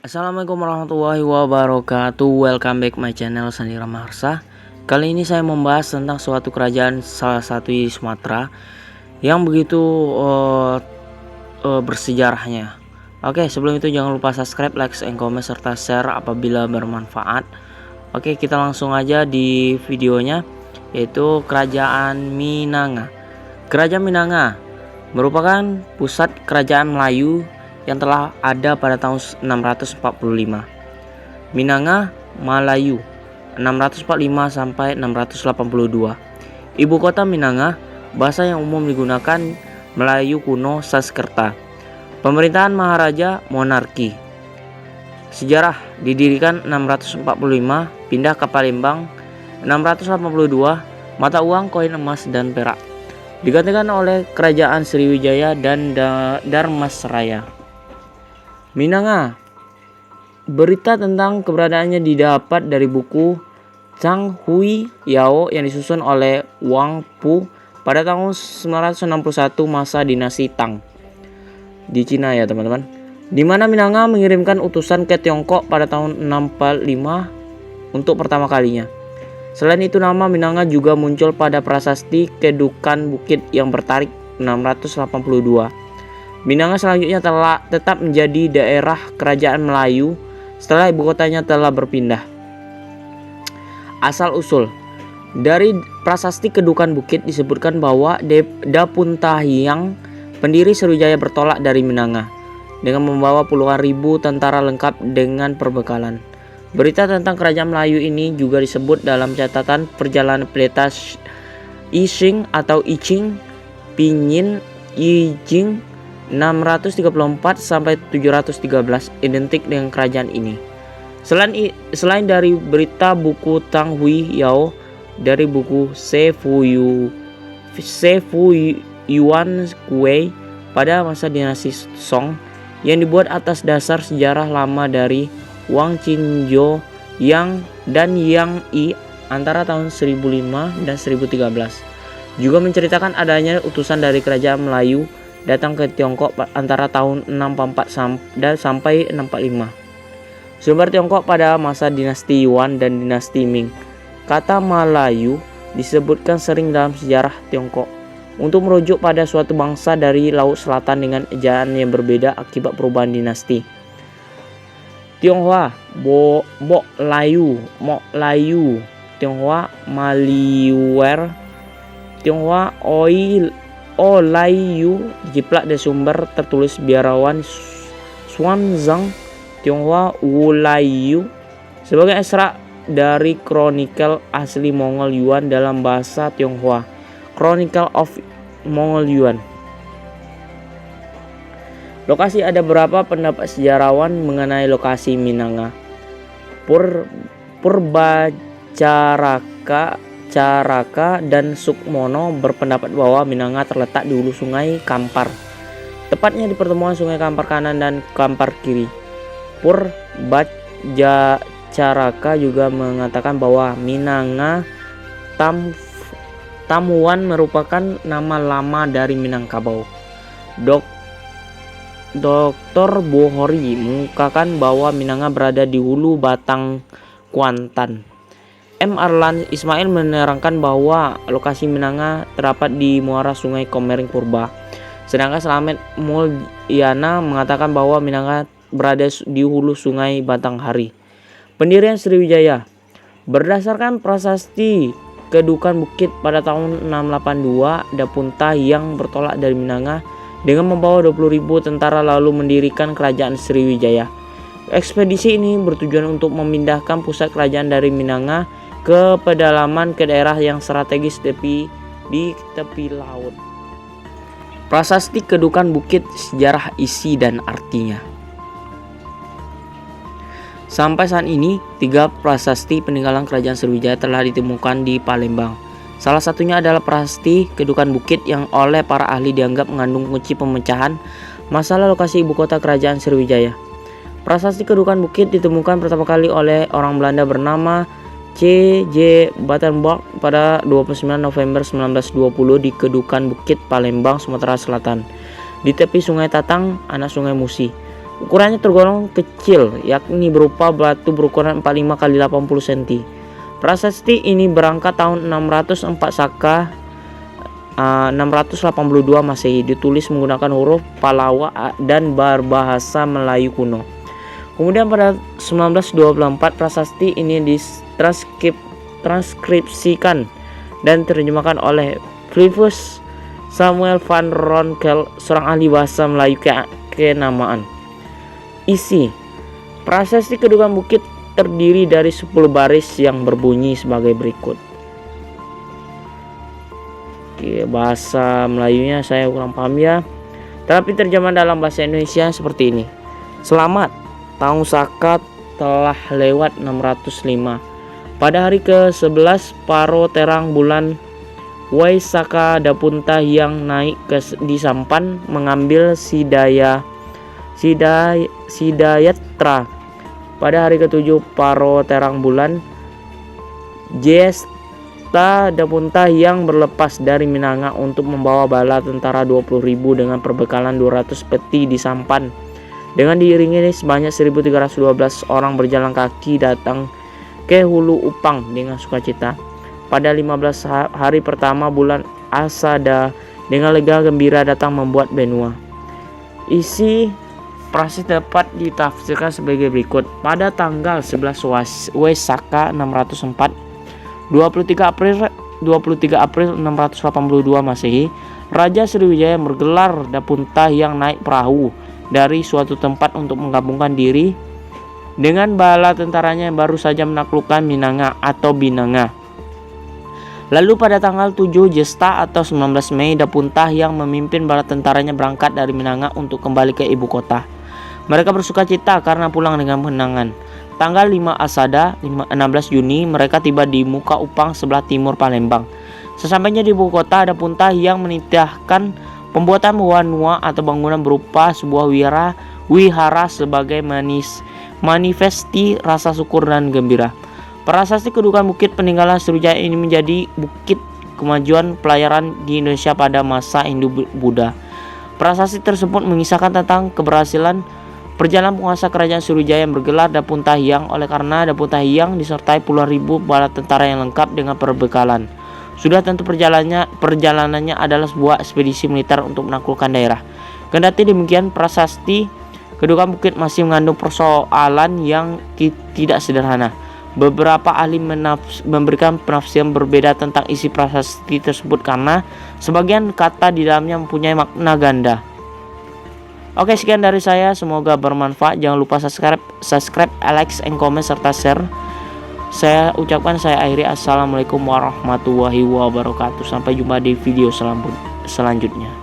Assalamualaikum warahmatullahi wabarakatuh. Welcome back my channel Sandira Maharsa. Kali ini saya membahas tentang suatu kerajaan salah satu di Sumatera yang begitu bersejarahnya. Oke, sebelum itu jangan lupa subscribe, like, and comment serta share apabila bermanfaat. Oke, kita langsung aja di videonya, yaitu Kerajaan Minanga. Kerajaan Minanga merupakan pusat kerajaan Melayu yang telah ada pada tahun 645. Minanga Malayu 645 sampai 682. Ibu kota Minanga, bahasa yang umum digunakan Melayu kuno Sanskerta. Pemerintahan Maharaja Monarki. Sejarah: didirikan 645, pindah ke Palembang 682, mata uang koin emas dan perak digantikan oleh Kerajaan Sriwijaya dan Dharmasraya. Minanga. Berita tentang keberadaannya didapat dari buku Chang Hui Yao yang disusun oleh Wang Pu pada tahun 961 masa dinasti Tang di Cina ya teman-teman, di mana Minanga mengirimkan utusan ke Tiongkok pada tahun 645 untuk pertama kalinya. Selain itu, nama Minanga juga muncul pada prasasti Kedukan Bukit yang bertarik 682. Minanga selanjutnya telah tetap menjadi daerah kerajaan Melayu setelah ibu kotanya telah berpindah. Asal-usul: dari prasasti Kedukan Bukit disebutkan bahwa Dapuntahiang, pendiri Sriwijaya, bertolak dari Minanga dengan membawa puluhan ribu tentara lengkap dengan perbekalan. Berita tentang kerajaan Melayu ini juga disebut dalam catatan perjalanan pendeta Yixing atau Iching Pinyin Yijing 634 sampai 713, identik dengan kerajaan ini. Selain dari berita buku Tang Hui Yao, dari buku Sefu Yuan Kuei pada masa dinasti Song yang dibuat atas dasar sejarah lama dari Wang Qinzhou Yang dan Yang I antara tahun 1005 dan 1013 juga menceritakan adanya utusan dari kerajaan Melayu datang ke Tiongkok antara tahun 644 sampai 645. Sumber Tiongkok pada masa dinasti Yuan dan dinasti Ming. Kata Malayu disebutkan sering dalam sejarah Tiongkok untuk merujuk pada suatu bangsa dari Laut Selatan dengan ejaan yang berbeda akibat perubahan dinasti. Tionghoa Bo Layu, Mo Layu, Tionghoa Maliuer, Tionghoa O Layu dijiplak dari sumber tertulis biarawan Xuanzang, Tionghoa Wu Layu sebagai ekstrak dari kronikel asli Mongol Yuan dalam bahasa Tionghoa, Chronicle of Mongol Yuan. Lokasi: ada beberapa pendapat sejarawan mengenai lokasi Minanga. Caraka dan Sukmono berpendapat bahwa Minanga terletak di hulu sungai Kampar, tepatnya di pertemuan sungai Kampar kanan dan Kampar kiri. Caraka juga mengatakan bahwa Minanga Tamuan merupakan nama lama dari Minangkabau. Dr. Bohori mengungkapkan bahwa Minanga berada di hulu batang Kuantan. M. Arlan Ismail menerangkan bahwa lokasi Minanga terdapat di muara sungai Komering Purba. Sedangkan Slamet Mulyana mengatakan bahwa Minanga berada di hulu sungai Batanghari. Pendirian Sriwijaya. Berdasarkan prasasti Kedukan Bukit pada tahun 682, Dapuntahiang bertolak dari Minanga dengan membawa 20.000 tentara lalu mendirikan kerajaan Sriwijaya. Ekspedisi ini bertujuan untuk memindahkan pusat kerajaan dari Minanga ke pedalaman ke daerah yang strategis di tepi laut. Prasasti Kedukan Bukit, sejarah, isi dan artinya. Sampai saat ini, 3 prasasti peninggalan kerajaan Sriwijaya telah ditemukan di Palembang. Salah satunya adalah prasasti Kedukan Bukit yang oleh para ahli dianggap mengandung kunci pemecahan masalah lokasi ibu kota kerajaan Sriwijaya. Prasasti Kedukan Bukit ditemukan pertama kali oleh orang Belanda bernama C.J. Batenburg pada 29 November 1920 di Kedukan Bukit, Palembang, Sumatera Selatan, di tepi Sungai Tatang, anak Sungai Musi. Ukurannya tergolong kecil, yakni berupa batu berukuran 45 kali 80 cm. Prasasti ini berangkat tahun 604 Saka 682 Masehi, ditulis menggunakan huruf Palawa dan berbahasa Melayu kuno. Kemudian pada 1924 prasasti ini ditranskripsikan dan terjemahkan oleh Flavius Samuel van Ronkel, seorang ahli bahasa Melayu kenamaan. Isi prasasti Kedukan Bukit terdiri dari 10 baris yang berbunyi sebagai berikut. Oke, bahasa Melayunya saya kurang paham ya, tapi terjemahan dalam bahasa Indonesia seperti ini. Selamat, tahun Saka telah lewat 605. Pada hari ke-11 paro terang bulan Waisaka Dapunta yang naik di sampan mengambil Sidayatra. Pada hari ke-7 paro terang bulan Jesta Dapunta yang berlepas dari Minanga untuk membawa bala tentara 20.000 dengan perbekalan 200 peti di sampan. Dengan diiringi sebanyak 1.312 orang berjalan kaki datang ke Hulu Upang dengan sukacita. Pada 15 hari pertama bulan Asada dengan lega gembira datang membuat benua. Isi prasasti dapat ditafsirkan sebagai berikut. Pada tanggal 11 Waisaka 604, 23 April 682 Masehi, Raja Sriwijaya bergelar Dapunta yang naik perahu dari suatu tempat untuk menggabungkan diri dengan bala tentaranya yang baru saja menaklukkan Minanga atau Binanga. Lalu pada tanggal 7 Jesta atau 19 Mei, Dapunta yang memimpin bala tentaranya berangkat dari Minanga untuk kembali ke ibu kota. Mereka bersuka cita karena pulang dengan kemenangan. Tanggal 5 Asada 16 Juni mereka tiba di Muka Upang sebelah timur Palembang. Sesampainya di ibu kota, Dapunta yang menitahkan pembuatan wanua atau bangunan berupa sebuah wihara sebagai manifesti rasa syukur dan gembira. Prasasti Kedukan Bukit peninggalan Sriwijaya ini menjadi bukit kemajuan pelayaran di Indonesia pada masa Hindu-Buddha. Prasasti tersebut mengisahkan tentang keberhasilan perjalanan penguasa kerajaan Sriwijaya yang bergelar Dapunta Hyang, oleh karena Dapunta Hyang disertai puluhan ribu bala tentara yang lengkap dengan perbekalan. Sudah tentu perjalanannya adalah sebuah ekspedisi militer untuk menaklukkan daerah. Kendati demikian, prasasti Kedukan Bukit masih mengandung persoalan yang tidak sederhana. Beberapa ahli memberikan penafsiran berbeda tentang isi prasasti tersebut karena sebagian kata di dalamnya mempunyai makna ganda. Oke, sekian dari saya, semoga bermanfaat. Jangan lupa subscribe, like, and comment serta share. Saya akhiri. Assalamualaikum warahmatullahi wabarakatuh. Sampai jumpa di video selanjutnya.